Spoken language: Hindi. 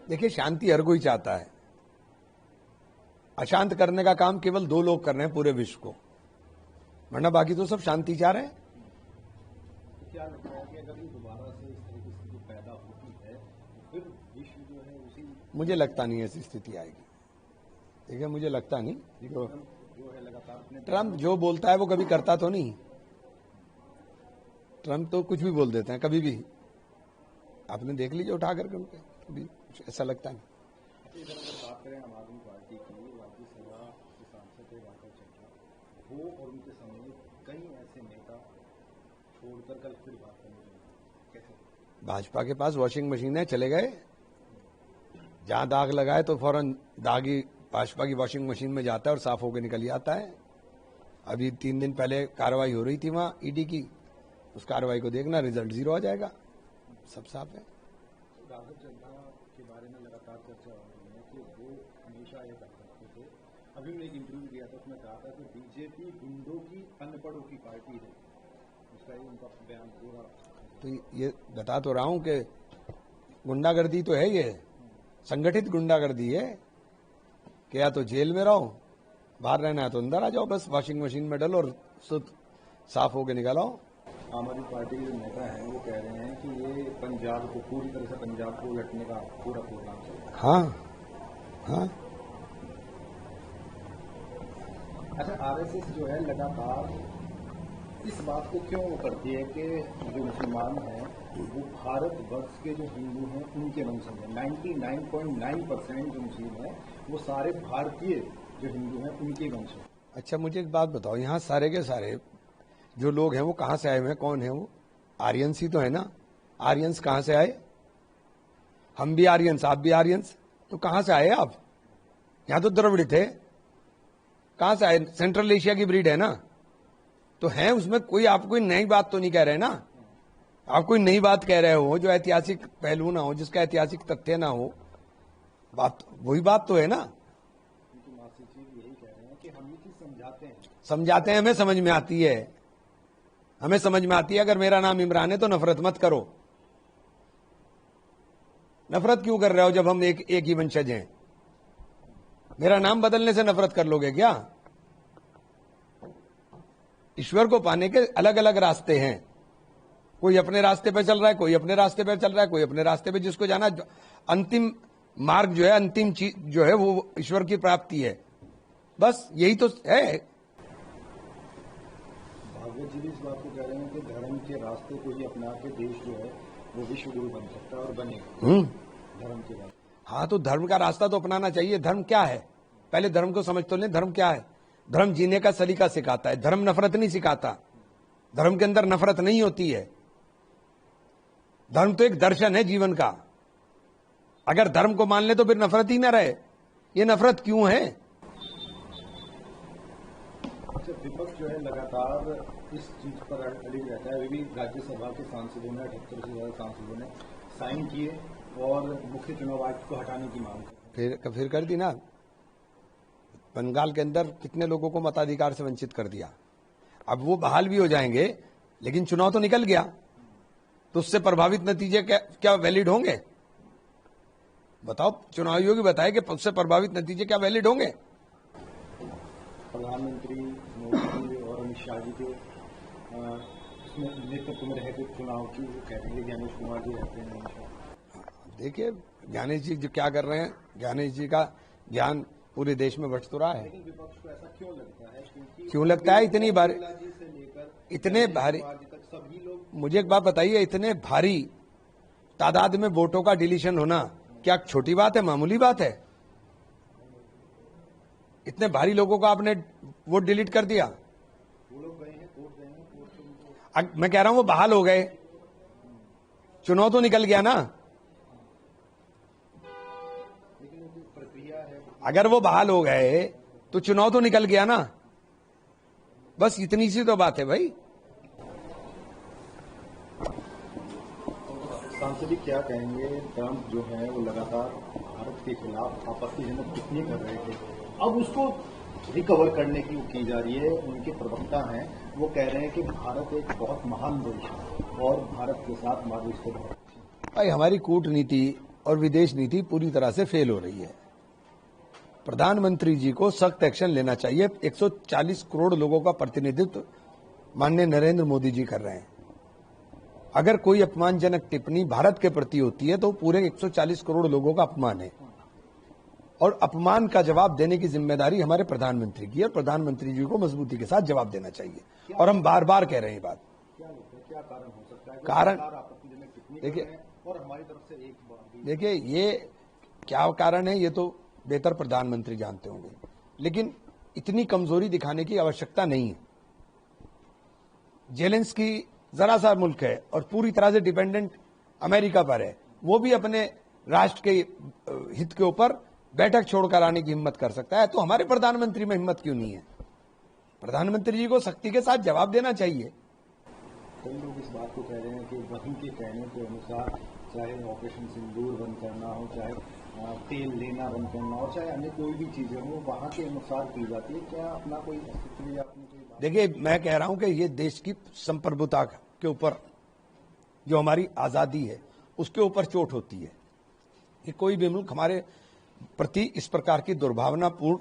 देखिए, शांति हर कोई चाहता है। अशांत करने का काम केवल दो लोग कर रहे हैं पूरे विश्व को, वरना बाकी तो सब शांति चाह रहे हैं। क्या लगता है कि अगर दोबारा से इस तरह की स्थिति पैदा होती है तो फिर विश्व जो है उसी, मुझे लगता नहीं ऐसी स्थिति आएगी। देखिए, मुझे लगता नहीं। जो है लगातार ट्रम्प जो बोलता है वो कभी करता तो नहीं। ट्रम्प तो कुछ भी बोल देते हैं, कभी भी। आपने देख लीजिए उठा करके उनके, कभी कुछ ऐसा लगता नहीं। इधर अगर बात करें आम आदमी पार्टी की, राज्यसभा के सांसद राघव चड्ढा, वो और उनके समेत कई ऐसे नेता छोड़कर कल फिर बात करने लगे। कैसे? भाजपा के पास वॉशिंग मशीन है, चले गए। जहां दाग लगाए तो फौरन दाग ही भाजपा की वॉशिंग मशीन में जाता है और साफ होकर निकल आता है। अभी 3 दिन पहले कार्रवाई हो रही थी वहां ईडी की, उस कार्रवाई को देखना, रिजल्ट 0 आ जाएगा, सब साफ है। राघव चड्ढा के बारे में लगातार चर्चा हो रही है कि वो हमेशा ये बात करते थे। अभी मैंने एक इंटरव्यू दिया था, उसमें कहा था कि बीजेपी गुंडों की अनपढ़ों की पार्टी है। उसका ही उनका बयान पूरा। तो ये बता तो रहा हूं कि गुंडागर्दी तो है, ये संगठित गुंडागर्दी है कि या तो जेल में रहो, बाहर रहना है तो अंदर आ जाओ, बस वॉशिंग मशीन में डालो और शुद्ध साफ होके निकल आओ। आम आदमी पार्टी के जो नेता हैं वो कह रहे हैं कि ये पंजाब को पूरी तरह से पंजाब को उलटने का पूरा प्रोग्राम चल रहा है। हाँ। अच्छा, आरएसएस जो है लगातार इस बात को क्यों करती है कि जो मुसलमान हैं वो भारतवर्ष के जो हिंदू हैं उनके वंशज हैं। 99.9% जो मुस्लिम हैं वो सारे भारतीय जो हिंदू हैं उनके वंश हैं। अच्छा, मुझे एक बात बताओ, यहाँ सारे के सारे जो लोग हैं वो कहाँ से आए हुए हैं? कौन है वो? आर्यंस ही तो है ना। आर्यंस कहाँ से आए? हम भी आर्यंस, आप भी आर्यंस, तो कहाँ से आए आप? यहाँ तो द्रविड़ थे, कहाँ से आए? सेंट्रल एशिया की ब्रीड है ना, तो है उसमें कोई, आप कोई नई बात तो नहीं कह रहे ना। आप कोई नई बात कह रहे हो जो ऐतिहासिक पहलू ना हो, जिसका ऐतिहासिक तथ्य ना हो, बात वही बात तो है ना। मासी जी यही कह रहे हैं कि हम ये चीज समझाते हैं, हमें समझ में आती है, हमें समझ में आती है। अगर मेरा नाम इमरान है तो नफरत मत करो। नफरत क्यों कर रहे हो जब हम एक ही वंशज हैं? मेरा नाम बदलने से नफरत कर लोगे क्या? ईश्वर को पाने के अलग अलग रास्ते हैं। कोई अपने रास्ते पे चल रहा है, कोई अपने रास्ते पे चल रहा है, कोई अपने रास्ते पे, जिसको जाना अंतिम मार्ग जो है, अंतिम चीज जो है वो ईश्वर की प्राप्ति है। बस यही तो है। भागवत जी भी इस बात को कह रहे हैं कि धर्म के रास्ते को ही अपना के देश जो है वो विश्व गुरु बन सकता है और बनेगा धर्म के रास्ते। हाँ, तो धर्म का रास्ता तो अपनाना चाहिए। धर्म क्या है? पहले धर्म को समझ तो लें, धर्म क्या है? धर्म जीने का सलीका सिखाता है, धर्म नफरत नहीं सिखाता। धर्म के अंदर नफरत नहीं होती है। धर्म तो एक दर्शन है जीवन का। अगर धर्म को मान ले तो फिर नफरत ही ना रहे। ये नफरत क्यों है? अच्छा, विपक्ष जो है लगातार इस चीज पर अड़ी रहता है। अभी भी राज्यसभा के सांसदों ने 78 से ज्यादा सांसदों ने साइन किए और मुख्य चुनाव आयुक्त को हटाने की मांग फिर कर दी ना। बंगाल के अंदर कितने लोगों को मताधिकार से वंचित कर दिया। अब वो बहाल भी हो जाएंगे, लेकिन चुनाव तो निकल गया, तो उससे प्रभावित नतीजे क्या वैलिड होंगे? बताओ, चुनाव आयोग ही बताए कि उससे प्रभावित नतीजे क्या वैलिड होंगे? प्रधानमंत्री मोदी और अमित शाह जी के नेतृत्व में रहे चुनाव की वो कहते हैं, ज्ञानेश कुमार जी रहते हैं। देखिए, ज्ञानेश जी जो क्या कर रहे हैं, ज्ञानेश जी का ज्ञान पूरे देश में बट तो रहा है। लेकिन विपक्ष को ऐसा क्यों लगता है? क्यों लगता है? इतनी भारी, इतने भारी, सभी लोग, मुझे एक बात बताइए, इतने भारी तादाद में वोटों का डिलीशन होना क्या छोटी बात है? मामूली बात है? इतने भारी लोगों का आपने वोट डिलीट कर दिया। वो लोग गए हैं, कोर्ट गए हैं, कोर्ट से मैं कह रहा हूं वो बहाल हो गए, चुनाव तो निकल गया ना। लेकिन वो प्रक्रिया है। अगर वो बहाल हो गए तो चुनाव तो निकल गया ना। बस इतनी सी तो बात है भाई। सांसद क्या कहेंगे? ट्रंप जो है वो लगातार भारत के खिलाफ आपत्तिजनक टिप्पणी कर रहे थे, अब उसको रिकवर करने की वो की जा रही है। उनके प्रवक्ता हैं, वो कह रहे हैं कि भारत एक बहुत महान देश है और भारत के साथ हमारे रिश्ते बहुत। भाई, हमारी कूटनीति और विदेश नीति पूरी तरह से फेल हो रही है। प्रधानमंत्री जी को सख्त एक्शन लेना चाहिए। 140 करोड़ लोगों का प्रतिनिधित्व माननीय नरेंद्र मोदी जी कर रहे हैं। अगर कोई अपमानजनक टिप्पणी भारत के प्रति होती है तो पूरे 140 करोड़ लोगों का अपमान है, और अपमान का जवाब देने की जिम्मेदारी हमारे प्रधानमंत्री की है, और प्रधानमंत्री जी को मजबूती के साथ जवाब देना चाहिए। और हम बार बार कह रहे हैं ये बात। क्या कारण हो सकता है? कारण देखिए, और हमारी तरफ से एक बात देखिए, ये क्या कारण है ये तो बेहतर प्रधानमंत्री जानते होंगे, लेकिन इतनी कमजोरी दिखाने की आवश्यकता नहीं है। जेलेंस्की जरा सा मुल्क है और पूरी तरह से डिपेंडेंट अमेरिका पर है, वो भी अपने राष्ट्र के हित के ऊपर बैठक छोड़कर आने की हिम्मत कर सकता है, तो हमारे प्रधानमंत्री में हिम्मत क्यों नहीं है? प्रधानमंत्री जी को सख्ती के साथ जवाब देना चाहिए। कई लोग इस बात को कह रहे हैं कि वहीं के कहने के अनुसार चाहे ऑपरेशन सिंदूर बंद करना हो, चाहे तेल लेना बंद करना हो, चाहे अन्य कोई भी चीजें हो, वहां के अनुसार की जाती है। क्या अपना कोई अस्तित्व या अपनी कोई बात? देखिए, मैं कह रहा हूं कि ये देश की संप्रभुता के ऊपर, जो हमारी आजादी है उसके ऊपर चोट होती है। कि कोई भी मुल्क हमारे प्रति इस प्रकार की दुर्भावनापूर्ण